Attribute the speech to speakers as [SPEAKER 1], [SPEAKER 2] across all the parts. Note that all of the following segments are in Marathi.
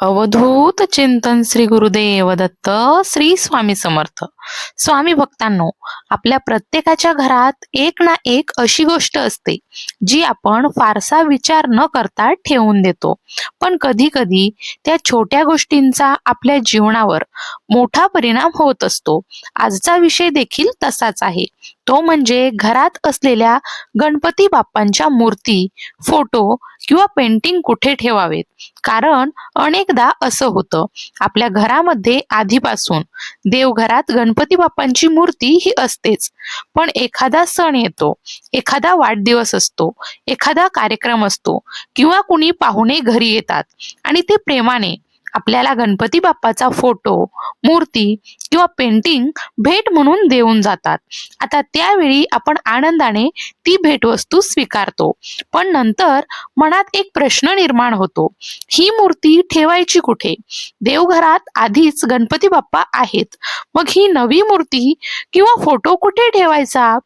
[SPEAKER 1] अवधूत चिंतन श्री गुरुदेव दत्त श्री स्वामी समर्थ. स्वामी भक्तांनो, आपल्या प्रत्येकाच्या घरात एक ना एक अशी गोष्ट असते जी आपण फारसा विचार न करता ठेवून देतो, पण कधी कधी त्या छोट्या गोष्टींचा आपल्या जीवनावर मोठा परिणाम होत असतो. आजचा विषय देखील तसाच आहे. तो म्हणजे घरात असलेल्या गणपती बाप्पांच्या मूर्ती, फोटो किंवा पेंटिंग कुठे ठेवावेत. कारण अनेकदा असं होतं, आपल्या घरामध्ये आधीपासून देवघरात गणपती बाप्पांची मूर्ती ही असतेच, पण एखादा सण येतो, एखादा वाढदिवस असतो, एखादा कार्यक्रम असतो किंवा कुणी पाहुणे घरी येतात आणि ते प्रेमाने आपल्याला गणपती बाप्पाचा फोटो, मूर्ती किंवा पेंटिंग भेट म्हणून देऊन जातात. आता त्यावेळी आपण आनंदाने ती भेटवस्तू स्वीकारतो, पण नंतर मनात एक प्रश्न निर्माण होतो, ही मूर्ती ठेवायची कुठे? देवघरात आधीच गणपती बाप्पा आहेत, मग ही नवी मूर्ती किंवा फोटो कुठे ठेवायचा?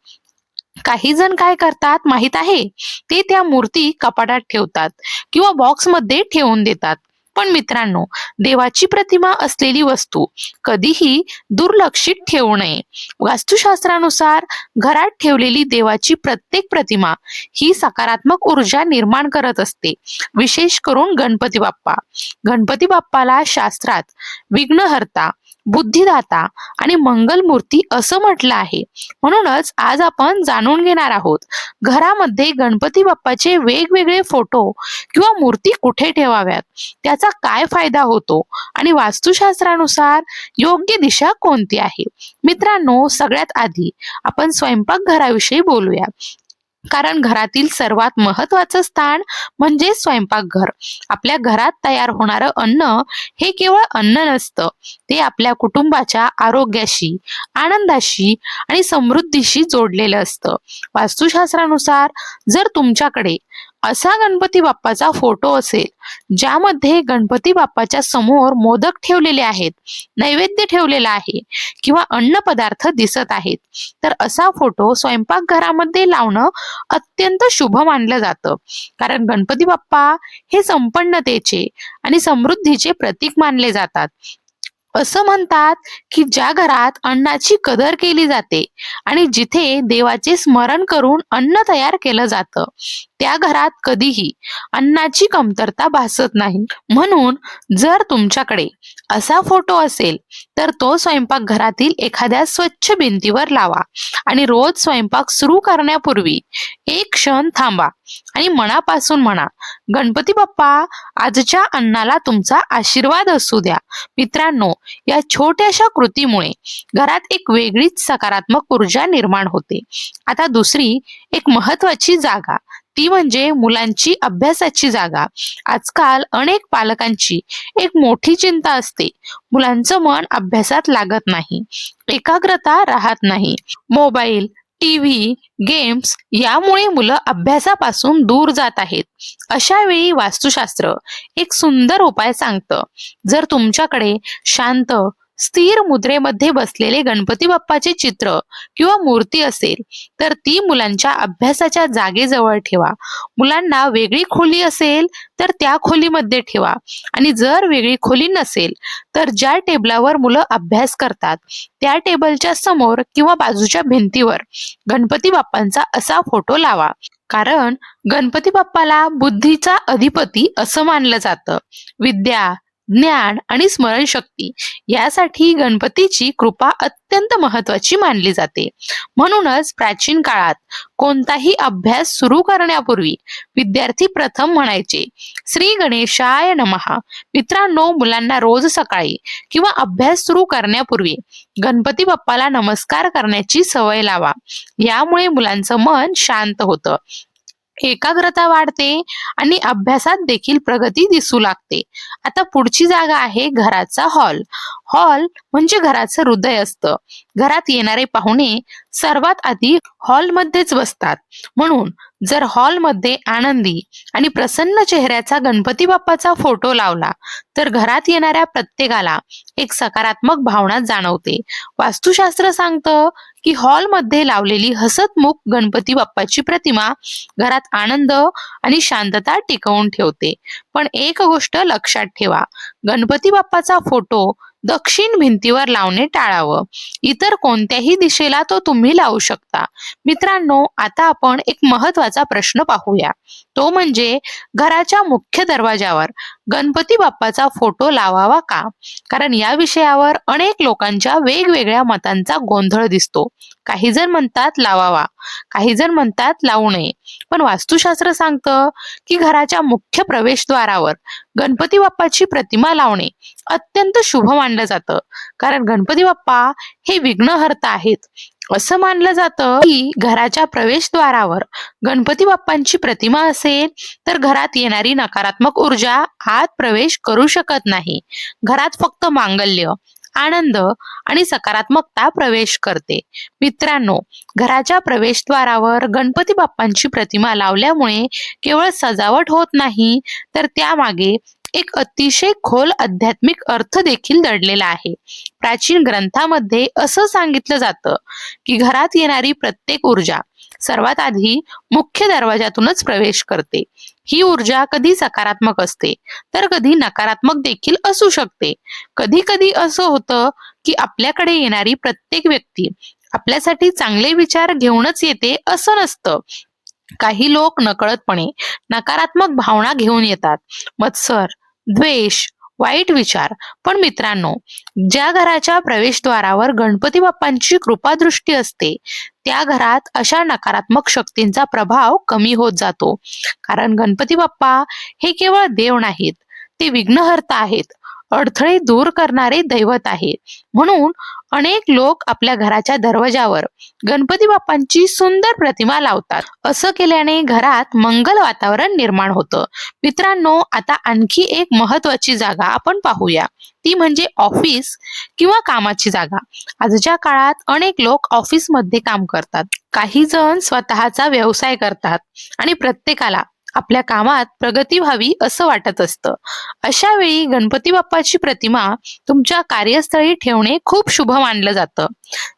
[SPEAKER 1] काही जण काय करतात माहित आहे, ते त्या मूर्ती कपाटात ठेवतात किंवा बॉक्समध्ये ठेवून देतात. पण मित्रांनो, देवाची प्रतिमा असलेली वस्तू कधीही दुर्लक्षित ठेवू नये. वास्तुशास्त्रानुसार घरात ठेवलेली देवाची प्रत्येक प्रतिमा ही सकारात्मक ऊर्जा निर्माण करत असते. विशेष करून गणपती बाप्पा. गणपती बाप्पाला शास्त्रात विघ्नहर्ता, बुद्धिदाता आणि मंगलमूर्ती असं म्हटलं आहे. म्हणूनच आज आपण जाणून घेणार आहोत, घरामध्ये गणपती बाप्पाचे वेगवेगळे फोटो किंवा मूर्ती कुठे ठेवाव्यात, त्याचा काय फायदा होतो आणि वास्तुशास्त्रानुसार योग्य दिशा कोणती आहे. मित्रांनो, सगळ्यात आधी आपण स्वयंपाकघराविषयी बोलूया. कारण घरातील सर्वात महत्वाचं स्थान म्हणजे स्वयंपाकघर. आपल्या घरात तयार होणारं अन्न हे केवळ अन्न नसतं, ते आपल्या कुटुंबाच्या आरोग्याशी, आनंदाशी आणि समृद्धीशी जोडलेलं असतं. वास्तुशास्त्रानुसार जर तुमच्याकडे असा गणपती बाप्पाचा फोटो असेल, ज्यामध्ये गणपती बाप्पाच्या समोर मोदक ठेवलेले आहेत, नैवेद्य ठेवलेला आहे किंवा अन्न पदार्थ दिसत आहेत, तर असा फोटो स्वयंपाकघरामध्ये लावणं अत्यंत शुभ मानलं जातं. कारण गणपती बाप्पा हे संपन्नतेचे आणि समृद्धीचे प्रतीक मानले जातात. असं म्हणतात की ज्या घरात अन्नाची कदर केली जाते आणि जिथे देवाचे स्मरण करून अन्न तयार केलं जातं, त्या घरात कधीही अन्नाची कमतरता भासत नाही. म्हणून जर तुमच्याकडे असा फोटो असेल, तर तो स्वयंपाकघरातील एखाद्या स्वच्छ भिंतीवर लावा आणि रोज स्वयंपाक सुरू करण्यापूर्वी एक क्षण थांबा आणि मनापासून म्हणा, गणपती बाप्पा, आजच्या अन्नाला तुमचा आशीर्वाद असू द्या. मित्रांनो, या छोट्याशा कृतीमुळे घरात एक वेगळीच सकारात्मक ऊर्जा निर्माण होते. आता दुसरी एक महत्वाची जागा, ती म्हणजे मुलांची अभ्यासाची जागा. आजकाल अनेक पालकांची एक मोठी चिंता असते, मुलांचं मन अभ्यासात लागत नाही, एकाग्रता राहत नाही. मोबाईल, टीव्ही, गेम्स यामुळे मुलं अभ्यासापासून दूर जात आहेत. अशा वेळी वास्तुशास्त्र एक सुंदर उपाय सांगतं. जर तुमच्याकडे शांत, स्थिर मुद्रेमध्ये बसलेले गणपती बाप्पाचे चित्र किंवा मूर्ती असेल, तर ती मुलांच्या अभ्यासाच्या जागेजवळ ठेवा. मुलांना वेगळी खोली असेल तर त्या खोलीमध्ये ठेवा आणि जर वेगळी खोली नसेल, तर ज्या टेबलावर मुलं अभ्यास करतात त्या टेबलच्या समोर किंवा बाजूच्या भिंतीवर गणपती बाप्पांचा असा फोटो लावा. कारण गणपती बाप्पाला बुद्धीचा अधिपती असं मानलं जातं. विद्या, ज्ञान आणि स्मरणशक्ती यासाठी गणपतीची कृपा अत्यंत महत्वाची मानली जाते. म्हणूनच प्राचीन काळात कोणताही अभ्यास सुरू करण्यापूर्वी विद्यार्थी प्रथम म्हणायचे, श्री गणेशाय नमः. मित्रांनो, मुलांना रोज सकाळी किंवा अभ्यास सुरू करण्यापूर्वी गणपती बाप्पाला नमस्कार करण्याची सवय लावा. यामुळे मुलांचं मन शांत होतं, एकाग्रता वाढते आणि अभ्यासात देखील प्रगती दिसू लागते. आता पुढची जागा आहे घराचा हॉल. हॉल म्हणजे घराचं हृदय असतं. घरात येणारे पाहुणे सर्वात आधी हॉलमध्येच बसतात. म्हणून जर हॉलमध्ये आनंदी आणि प्रसन्न चेहऱ्याचा गणपती बाप्पाचा फोटो लावला, तर घरात येणाऱ्या प्रत्येकाला एक सकारात्मक भावना जाणवते. वास्तुशास्त्र सांगतं की हॉलमध्ये लावलेली हसतमुख गणपती बाप्पाची प्रतिमा घरात आनंद आणि शांतता टिकवून ठेवते. पण एक गोष्ट लक्षात ठेवा, गणपती बाप्पाचा फोटो दक्षिण भिंतीवर लावणे टाळावं. इतर कोणत्याही दिशेला तो तुम्ही लावू शकता. मित्रांनो, आता आपण एक महत्वाचा प्रश्न पाहूया. तो म्हणजे घराच्या मुख्य दरवाजावर गणपती बाप्पाचा फोटो लावावा का? कारण या विषयावर अनेक लोकांच्या वेगवेगळ्या मतांचा गोंधळ दिसतो. काही जण म्हणतात लावावा, काही जण म्हणतात लावू नये. पण वास्तुशास्त्र सांगतं की घराच्या मुख्य प्रवेशद्वारावर गणपती बाप्पाची प्रतिमा लावणे अत्यंत शुभ मानलं जातं. कारण गणपती बाप्पा हे विघ्नहर्ता आहेत. असं मानलं जातं की घराच्या प्रवेशद्वारावर गणपती बाप्पांची प्रतिमा असेल तर घरात येणारी नकारात्मक ऊर्जा आत प्रवेश करू शकत नाही. घरात फक्त मांगल्य, आनंद आणि सकारात्मकता प्रवेश करते. मित्रांनो, घराच्या प्रवेशद्वारावर गणपती बाप्पांची प्रतिमा लावल्यामुळे केवळ सजावट होत नाही, तर त्यामागे एक अतिशय खोल आध्यात्मिक अर्थ देखील दडलेला आहे. प्राचीन ग्रंथामध्ये असं सांगितलं जातं की घरात येणारी प्रत्येक ऊर्जा सर्वात आधी मुख्य दरवाजातूनच प्रवेश करते. ही ऊर्जा कधी सकारात्मक असते तर कधी नकारात्मक देखील असू शकते. कधी कधी असं होतं की आपल्याकडे येणारी प्रत्येक व्यक्ती आपल्यासाठी चांगले विचार घेऊनच येते असं नसतं. काही लोक नकळतपणे नकारात्मक भावना घेऊन येतात. मत्सर, द्वेष, वाईट विचार. पण मित्रांनो, ज्या घराच्या प्रवेशद्वारावर गणपती बाप्पांची कृपादृष्टी असते त्या घरात अशा नकारात्मक शक्तींचा प्रभाव कमी होत जातो. कारण गणपती बाप्पा हे केवळ देव नाहीत, ते विघ्नहर्ता आहेत, अडथळे दूर करणारे दैवत आहेत. म्हणून अनेक लोक आपल्या घराच्या दरवाजावर गणपती बाप्पांची सुंदर प्रतिमा लावतात. असं केल्याने घरात मंगल वातावरण निर्माण होतं. मित्रांनो, आता आणखी एक महत्वाची जागा आपण पाहूया. ती म्हणजे ऑफिस किंवा कामाची जागा. आजच्या काळात अनेक लोक ऑफिसमध्ये काम करतात. काही जण स्वतःचा व्यवसाय करतात आणि प्रत्येकाला आपल्या कामात प्रगती व्हावी असं वाटत असतं. अशा वेळी गणपती बाप्पाची प्रतिमा तुमच्या कार्यस्थळी ठेवणे खूप शुभ मानलं जातं.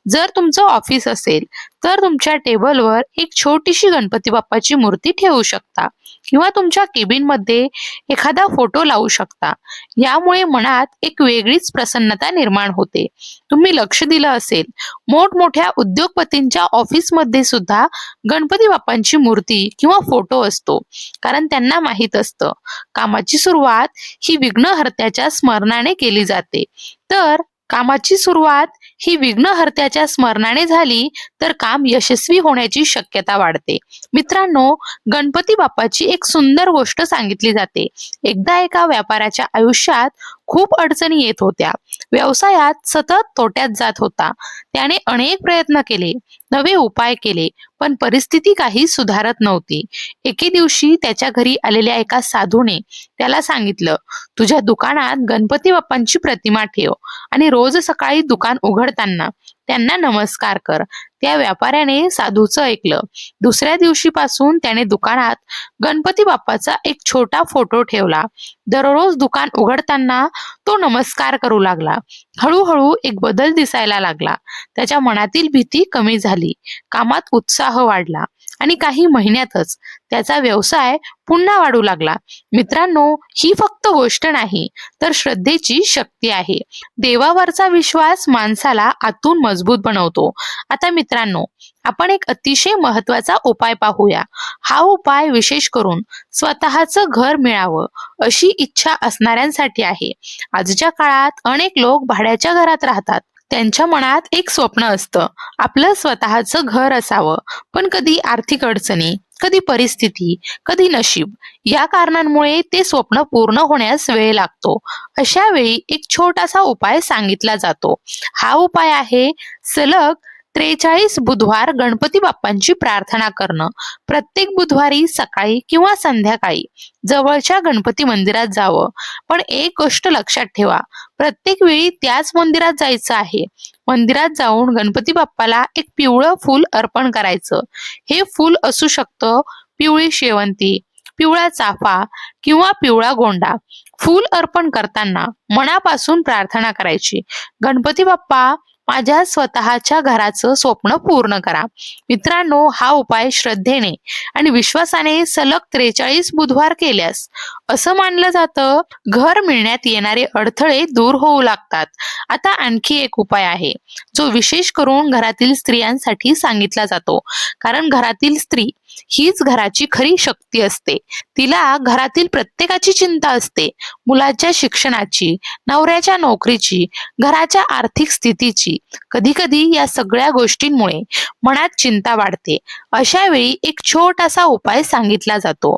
[SPEAKER 1] जर तुमचं ऑफिस असेल तर तुमच्या टेबलवर एक छोटीशी गणपती बाप्पाची मूर्ती ठेवू शकता किंवा तुमच्या केबिनमध्ये एखादा फोटो लावू शकता. यामुळे मनात एक वेगळीच प्रसन्नता निर्माण होते. तुम्ही लक्ष दिलं असेल, मोठमोठ्या उद्योगपतींच्या ऑफिसमध्ये सुद्धा गणपती बाप्पांची मूर्ती किंवा फोटो असतो. कारण त्यांना माहीत असतं कामाची सुरुवात ही विघ्नहर्त्याच्या स्मरणाने केली जाते. तर कामाची सुरुवात ही विघ्नहर्त्याच्या स्मरणाने झाली तर काम यशस्वी होण्याची शक्यता वाढते. मित्रांनो, गणपती बाप्पाची एक सुंदर गोष्ट सांगितली जाते. एकदा एका व्यापाऱ्याच्या आयुष्यात खूप अडचणी येत होत्या. व्यवसायात सतत तोट्यात जात होता. त्याने अनेक प्रयत्न केले, नवे उपाय केले, पण परिस्थिती काही सुधारत नव्हती. एके दिवशी त्याच्या घरी आलेल्या एका साधूने त्याला सांगितलं, तुझ्या दुकानात गणपती बाप्पांची प्रतिमा ठेव आणि रोज सकाळी दुकान उघडताना त्यांना नमस्कार कर. त्या व्यापाऱ्याने साधूचं ऐकलं. दुसऱ्या दिवशीपासून त्याने दुकानात गणपती बाप्पाचा एक छोटा फोटो ठेवला. दररोज दुकान उघडताना तो नमस्कार करू लागला. हळूहळू एक बदल दिसायला लागला. त्याच्या मनातील भीती कमी झाली, कामात उत्साह वाढला आणि काही महिन्यातच त्याचा व्यवसाय पुन्हा वाढू लागला. मित्रांनो, ही फक्त गोष्ट नाही तर श्रद्धेची शक्ती आहे. देवावरचा विश्वास माणसाला आतून मजबूत बनवतो. आता मित्रांनो, आपण एक अतिशय महत्वाचा उपाय पाहूया. हा उपाय विशेष करून स्वतःचं घर मिळावं अशी इच्छा असणाऱ्यांसाठी आहे. आजच्या काळात अनेक लोक भाड्याच्या घरात राहतात. त्यांच्या मनात एक स्वप्न असतं, आपलं स्वतःचं घर असावं. पण कधी आर्थिक अडचणी, कधी परिस्थिती, कधी नशीब या कारणांमुळे ते स्वप्न पूर्ण होण्यास वेळ लागतो. अशा वेळी एक छोटासा उपाय सांगितला जातो. हा उपाय आहे सलग 43 बुधवार गणपती बाप्पांची प्रार्थना करणं. प्रत्येक बुधवारी सकाळी किंवा संध्याकाळी जवळच्या गणपती मंदिरात जावं. पण एक गोष्ट लक्षात ठेवा, प्रत्येक वेळी त्याच मंदिरात जायचं आहे. मंदिरात जाऊन गणपती बाप्पाला एक पिवळं फूल अर्पण करायचं. हे फूल असू शकतं पिवळी शेवंती, पिवळा चाफा किंवा पिवळा गोंडा. फूल अर्पण करताना मनापासून प्रार्थना करायची, गणपती बाप्पा, माझ्या स्वतःच्या घराचं स्वप्न पूर्ण करा. मित्रांनो, हा उपाय श्रद्धेने आणि विश्वासाने सलग 43 बुधवार केल्यास असं मानलं जातं, घर मिळण्यात येणारे अडथळे दूर होऊ लागतात. आता आणखी एक उपाय आहे, जो विशेष करून घरातील स्त्रियांसाठी सांगितला जातो. कारण घरातील स्त्री हीच घराची खरी शक्ती असते. तिला घरातील प्रत्येकाची चिंता असते. मुलाच्या शिक्षणाची, नवऱ्याच्या नोकरीची, घराच्या आर्थिक स्थितीची. कधी-कधी या सगळ्या गोष्टींमुळे मनात चिंता वाढते. अशा वेळी एक छोटासा उपाय सांगितला जातो.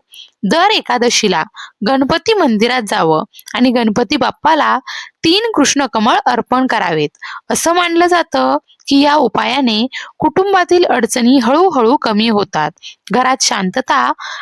[SPEAKER 1] दर एकादशीला गणपती मंदिरात जावं आणि गणपती बाप्पाला 3 कृष्णकमळ अर्पण करावेत. असं मानलं जातं की या उपायाने कुटुंबातील अडचणी हळूहळू कमी होतात. घरात शांतता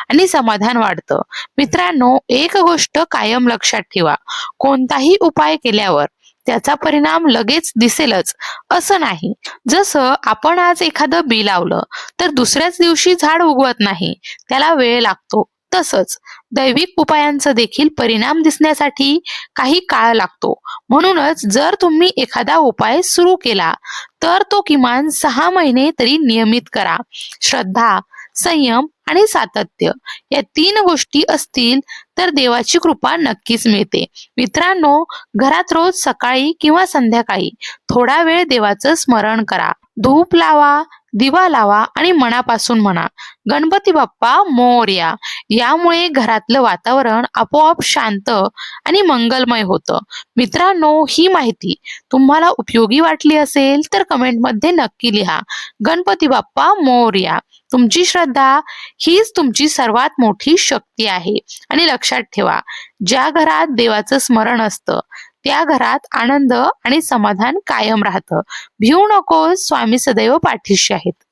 [SPEAKER 1] आणि समाधान वाढतं. मित्रांनो, एक गोष्ट कायम लक्षात ठेवा. कोणताही उपाय केल्यावर त्याचा परिणाम लगेच दिसेलच असं नाही. जसं आपण आज एखादं बी लावलं तर दुसऱ्याच दिवशी झाड उगवत नाही, त्याला वेळ लागतो. तसंच दैविक उपायांचा देखील परिणाम दिसण्यासाठी काही काळ लागतो. म्हणूनच जर तुम्ही एखादा उपाय सुरू केला तर तो किमान 6 महिने तरी नियमित करा. श्रद्धा, संयम आणि सातत्य या 3 गोष्टी असतील तर देवाची कृपा नक्कीच मिळते. मित्रांनो, घरात रोज सकाळी किंवा संध्याकाळी थोडा वेळ देवाचं स्मरण करा. धूप लावा, दिवा लावा आणि मनापासून म्हणा, गणपती बाप्पा मोरया. यामुळे घरातलं वातावरण आपोआप शांत आणि मंगलमय होतं. मित्रांनो, ही माहिती तुम्हाला उपयोगी वाटली असेल तर कमेंटमध्ये नक्की लिहा, गणपती बाप्पा मोरया. तुमची श्रद्धा हीच तुमची सर्वात मोठी शक्ती आहे. आणि लक्षात ठेवा, ज्या घरात देवाचं स्मरण असतं त्या घरात आनंद आणि समाधान कायम राहतं. भिवू नकोस, स्वामी सदैव पाठीशी आहेत.